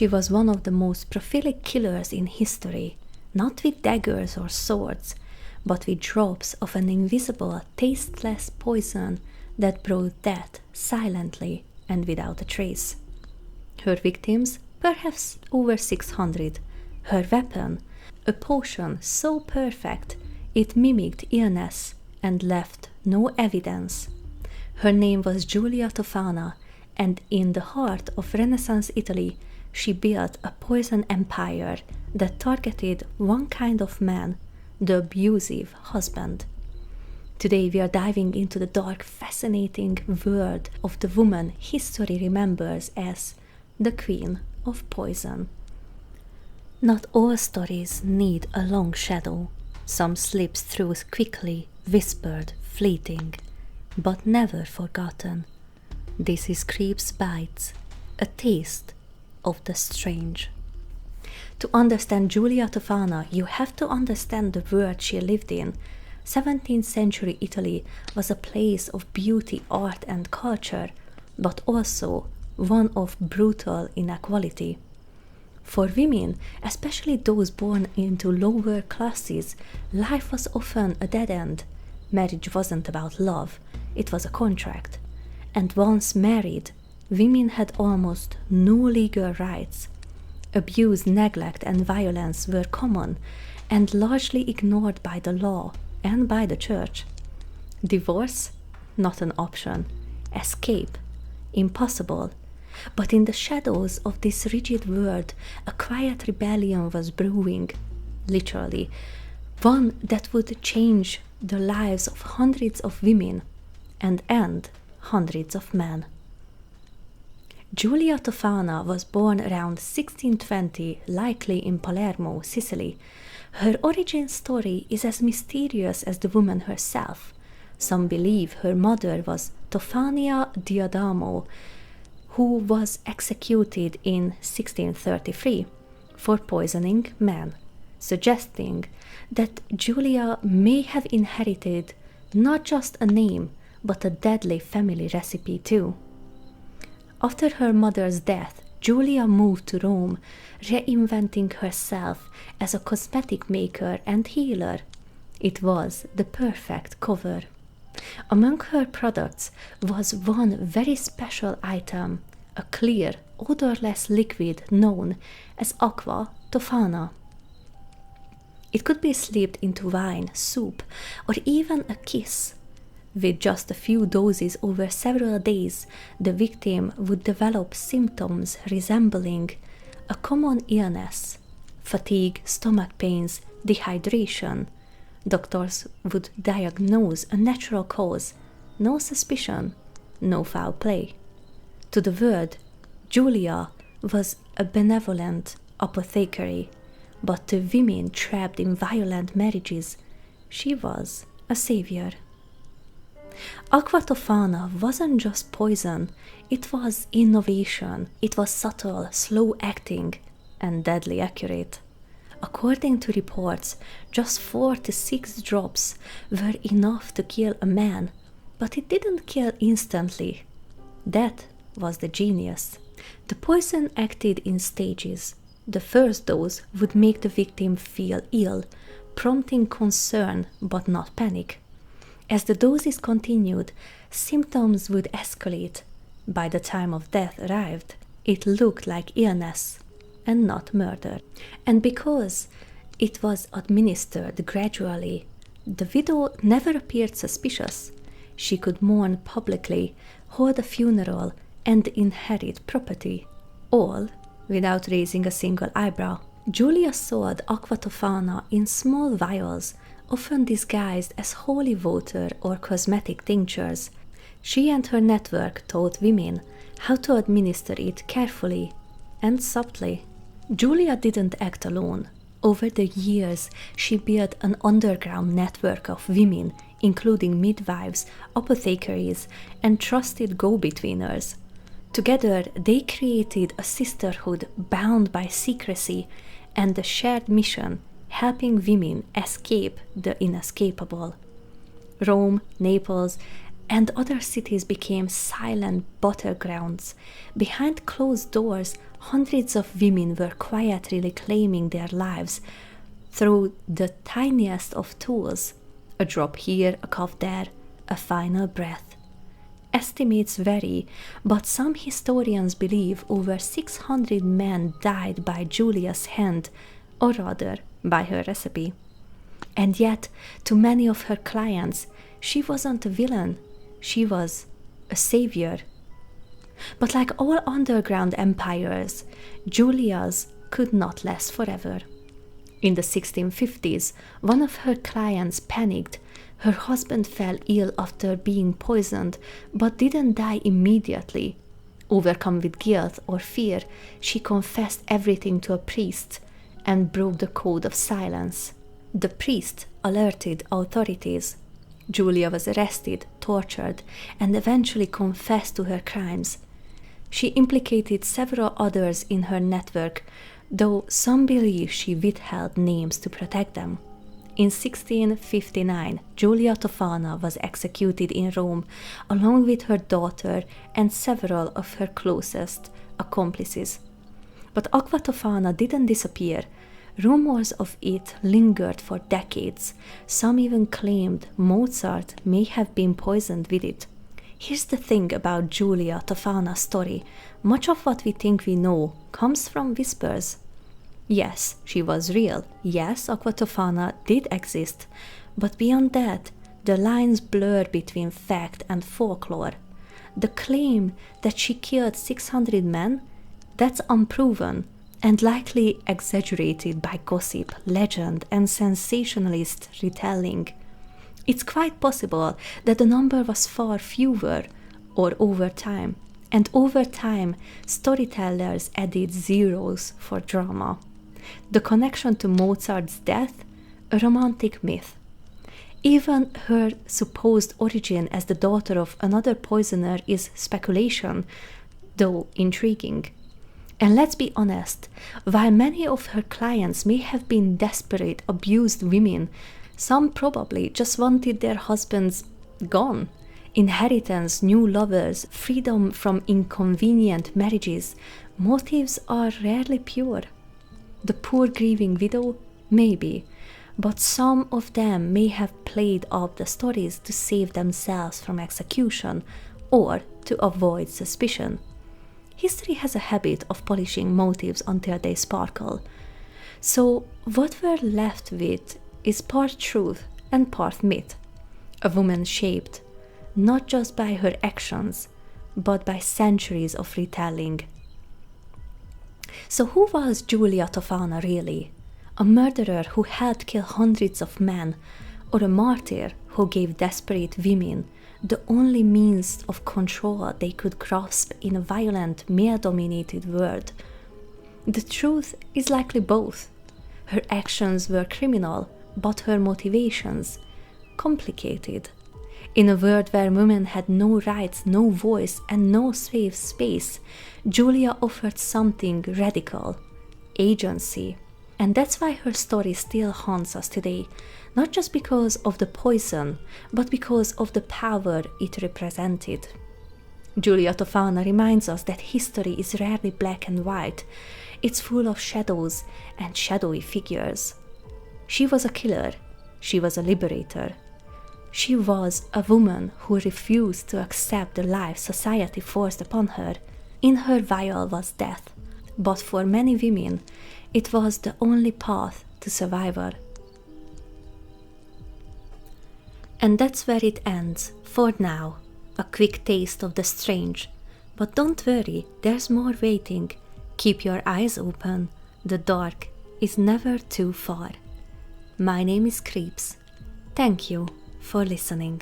She was one of the most prolific killers in history, not with daggers or swords, but with drops of an invisible, tasteless poison that brought death silently and without a trace. Her victims, perhaps over 600. Her weapon, a potion so perfect it mimicked illness and left no evidence. Her name was Giulia Tofana, and in the heart of Renaissance Italy, she built a poison empire that targeted one kind of man, the abusive husband. Today we are diving into the dark, fascinating world of the woman history remembers as the Queen of Poison. Not all stories need a long shadow. Some slips through quickly, whispered, fleeting, but never forgotten. This is Creep's Bites, a taste of the strange. To understand Giulia Tofana, you have to understand the world she lived in. 17th century Italy was a place of beauty, art and culture, but also one of brutal inequality. For women, especially those born into lower classes, life was often a dead end. Marriage wasn't about love, it was a contract. And once married, women had almost no legal rights. Abuse, neglect and violence were common and largely ignored by the law and by the church. Divorce? Not an option. Escape? Impossible. But in the shadows of this rigid world, a quiet rebellion was brewing, literally, one that would change the lives of hundreds of women and end hundreds of men. Giulia Tofana was born around 1620, likely in Palermo, Sicily. Her origin story is as mysterious as the woman herself. Some believe her mother was Tofania di Adamo, who was executed in 1633 for poisoning men, suggesting that Giulia may have inherited not just a name, but a deadly family recipe too. After her mother's death, Giulia moved to Rome, reinventing herself as a cosmetic maker and healer. It was the perfect cover. Among her products was one very special item, a clear, odorless liquid known as Aqua Tofana. It could be slipped into wine, soup, or even a kiss. With just a few doses over several days, the victim would develop symptoms resembling a common illness: fatigue, stomach pains, dehydration. Doctors would diagnose a natural cause, no suspicion, no foul play. To the world, Giulia was a benevolent apothecary, but to women trapped in violent marriages, she was a savior. Aqua Tofana wasn't just poison, it was innovation. It was subtle, slow-acting, and deadly accurate. According to reports, just 4 to 6 drops were enough to kill a man, but it didn't kill instantly. That was the genius. The poison acted in stages. The first dose would make the victim feel ill, prompting concern but not panic. As the doses continued, symptoms would escalate. By the time of death arrived, it looked like illness and not murder. And because it was administered gradually, the widow never appeared suspicious. She could mourn publicly, hold a funeral, and inherit property, all without raising a single eyebrow. Giulia sold Aqua Tofana in small vials, often disguised as holy water or cosmetic tinctures. She and her network taught women how to administer it carefully and subtly. Giulia didn't act alone. Over the years, she built an underground network of women, including midwives, apothecaries, and trusted go-betweeners. Together, they created a sisterhood bound by secrecy and a shared mission, helping women escape the inescapable. Rome, Naples, and other cities became silent battlegrounds. Behind closed doors, hundreds of women were quietly reclaiming their lives through the tiniest of tools, a drop here, a cough there, a final breath. Estimates vary, but some historians believe over 600 men died by Giulia's hand, or rather, by her recipe. And yet, to many of her clients, she wasn't a villain, she was a savior. But like all underground empires, Giulia's could not last forever. In the 1650s, one of her clients panicked. Her husband fell ill after being poisoned, but didn't die immediately. Overcome with guilt or fear, she confessed everything to a priest and broke the code of silence. The priest alerted authorities. Giulia was arrested, tortured, and eventually confessed to her crimes. She implicated several others in her network, though some believe she withheld names to protect them. In 1659, Giulia Tofana was executed in Rome along with her daughter and several of her closest accomplices. But Aqua Tofana didn't disappear. Rumors of it lingered for decades. Some even claimed Mozart may have been poisoned with it. Here's the thing about Giulia Tofana's story. Much of what we think we know comes from whispers. Yes, she was real. Yes, Aqua Tofana did exist. But beyond that, the lines blur between fact and folklore. The claim that she killed 600 men, that's unproven and likely exaggerated by gossip, legend, and sensationalist retelling. It's quite possible that the number was far fewer, or over time, and over time, storytellers added zeros for drama. The connection to Mozart's death, a romantic myth. Even her supposed origin as the daughter of another poisoner is speculation, though intriguing. And let's be honest, while many of her clients may have been desperate, abused women, some probably just wanted their husbands gone. Inheritance, new lovers, freedom from inconvenient marriages, motives are rarely pure. The poor grieving widow, maybe, but some of them may have played up the stories to save themselves from execution or to avoid suspicion. History has a habit of polishing motives until they sparkle. So what we're left with is part truth and part myth. A woman shaped not just by her actions, but by centuries of retelling. So who was Giulia Tofana really? A murderer who helped kill hundreds of men, or a martyr who gave desperate women the only means of control they could grasp in a violent, male-dominated world? The truth is likely both. Her actions were criminal, but her motivations complicated. In a world where women had no rights, no voice, and no safe space, Giulia offered something radical: agency. And that's why her story still haunts us today, not just because of the poison, but because of the power it represented. Giulia Tofana reminds us that history is rarely black and white. It's full of shadows and shadowy figures. She was a killer. She was a liberator. She was a woman who refused to accept the life society forced upon her. In her vial was death, but for many women, it was the only path to survival. And that's where it ends, for now. A quick taste of the strange. But don't worry, there's more waiting. Keep your eyes open. The dark is never too far. My name is Creeps. Thank you for listening.